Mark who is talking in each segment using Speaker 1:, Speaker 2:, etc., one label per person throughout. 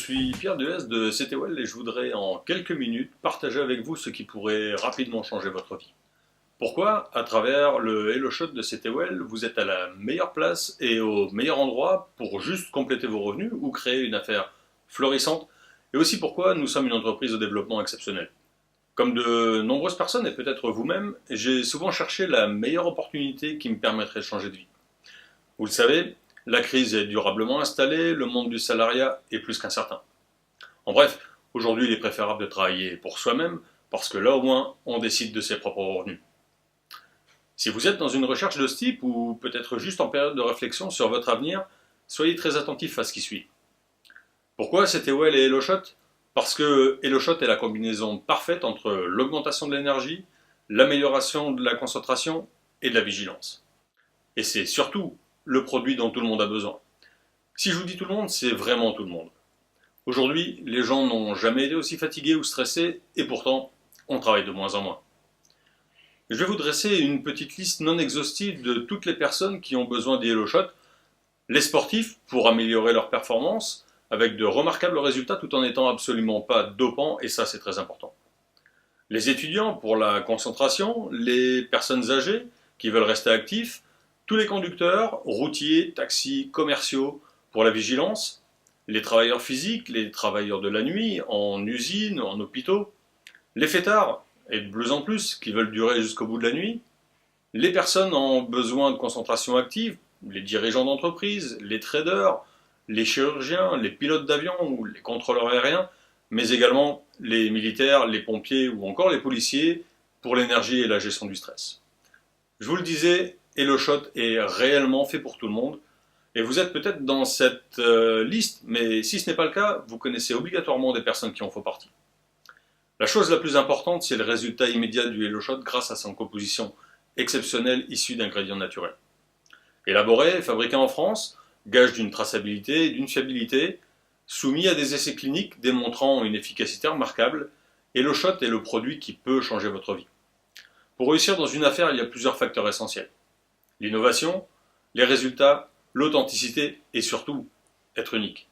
Speaker 1: suis Pierre Duès de CTWell et je voudrais en quelques minutes partager avec vous ce qui pourrait rapidement changer votre vie. Pourquoi? À travers le HelloShot de CTWell, vous êtes à la meilleure place et au meilleur endroit pour juste compléter vos revenus ou créer une affaire florissante. Et aussi pourquoi nous sommes une entreprise au développement exceptionnel. Comme de nombreuses personnes et peut-être vous-même, j'ai souvent cherché la meilleure opportunité qui me permettrait de changer de vie. Vous le savez, la crise est durablement installée, le monde du salariat est plus qu'incertain. En bref, aujourd'hui il est préférable de travailler pour soi-même parce que là au moins on décide de ses propres revenus. Si vous êtes dans une recherche de ce type ou peut-être juste en période de réflexion sur votre avenir, soyez très attentif à ce qui suit. Pourquoi CTWell et HelloShot? Parce que HelloShot est la combinaison parfaite entre l'augmentation de l'énergie, l'amélioration de la concentration et de la vigilance. Et c'est surtout le produit dont tout le monde a besoin. Si je vous dis tout le monde, c'est vraiment tout le monde. Aujourd'hui, les gens n'ont jamais été aussi fatigués ou stressés, et pourtant, on travaille de moins en moins. Je vais vous dresser une petite liste non exhaustive de toutes les personnes qui ont besoin des HelloShot, les sportifs pour améliorer leur performance, avec de remarquables résultats tout en n'étant absolument pas dopants, et ça c'est très important. Les étudiants pour la concentration, les personnes âgées qui veulent rester actifs, tous les conducteurs, routiers, taxis, commerciaux pour la vigilance, les travailleurs physiques, les travailleurs de la nuit, en usine, en hôpitaux, les fêtards, et de plus en plus, qui veulent durer jusqu'au bout de la nuit, les personnes en besoin de concentration active, les dirigeants d'entreprise, les traders, les chirurgiens, les pilotes d'avion ou les contrôleurs aériens, mais également les militaires, les pompiers ou encore les policiers pour l'énergie et la gestion du stress. Je vous le disais, HelloShot est réellement fait pour tout le monde, et vous êtes peut-être dans cette liste, mais si ce n'est pas le cas, vous connaissez obligatoirement des personnes qui en font partie. La chose la plus importante, c'est le résultat immédiat du HelloShot grâce à son composition exceptionnelle issue d'ingrédients naturels. Élaboré, fabriqué en France, gage d'une traçabilité et d'une fiabilité, soumis à des essais cliniques démontrant une efficacité remarquable, HelloShot est le produit qui peut changer votre vie. Pour réussir dans une affaire, il y a plusieurs facteurs essentiels. L'innovation, les résultats, l'authenticité et surtout, être unique.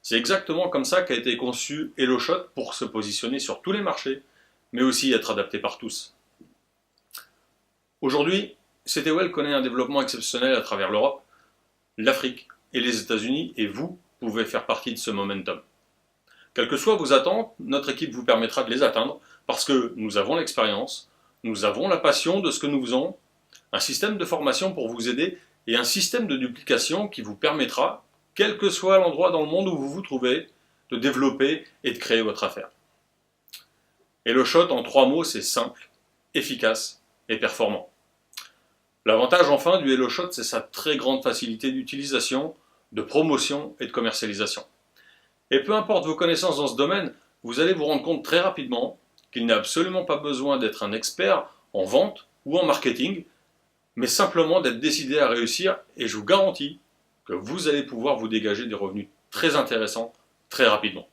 Speaker 1: C'est exactement comme ça qu'a été conçu HelloShot pour se positionner sur tous les marchés, mais aussi être adapté par tous. Aujourd'hui, CTWell connaît un développement exceptionnel à travers l'Europe, l'Afrique et les États-Unis, et vous pouvez faire partie de ce momentum. Quelles que soient vos attentes, notre équipe vous permettra de les atteindre parce que nous avons l'expérience, nous avons la passion de ce que nous faisons, un système de formation pour vous aider et un système de duplication qui vous permettra, quel que soit l'endroit dans le monde où vous vous trouvez, de développer et de créer votre affaire. HelloShot, en 3 mots, c'est simple, efficace et performant. L'avantage enfin du HelloShot, c'est sa très grande facilité d'utilisation, de promotion et de commercialisation. Et peu importe vos connaissances dans ce domaine, vous allez vous rendre compte très rapidement qu'il n'a absolument pas besoin d'être un expert en vente ou en marketing, mais simplement d'être décidé à réussir, et je vous garantis que vous allez pouvoir vous dégager des revenus très intéressants très rapidement.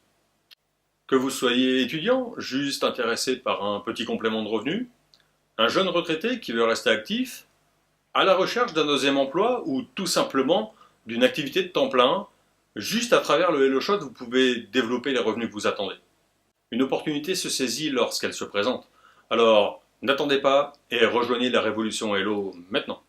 Speaker 1: Que vous soyez étudiant, juste intéressé par un petit complément de revenus, un jeune retraité qui veut rester actif, à la recherche d'un deuxième emploi ou tout simplement d'une activité de temps plein, juste à travers le HelloShot, vous pouvez développer les revenus que vous attendez. Une opportunité se saisit lorsqu'elle se présente. Alors, n'attendez pas et rejoignez la révolution Hello maintenant.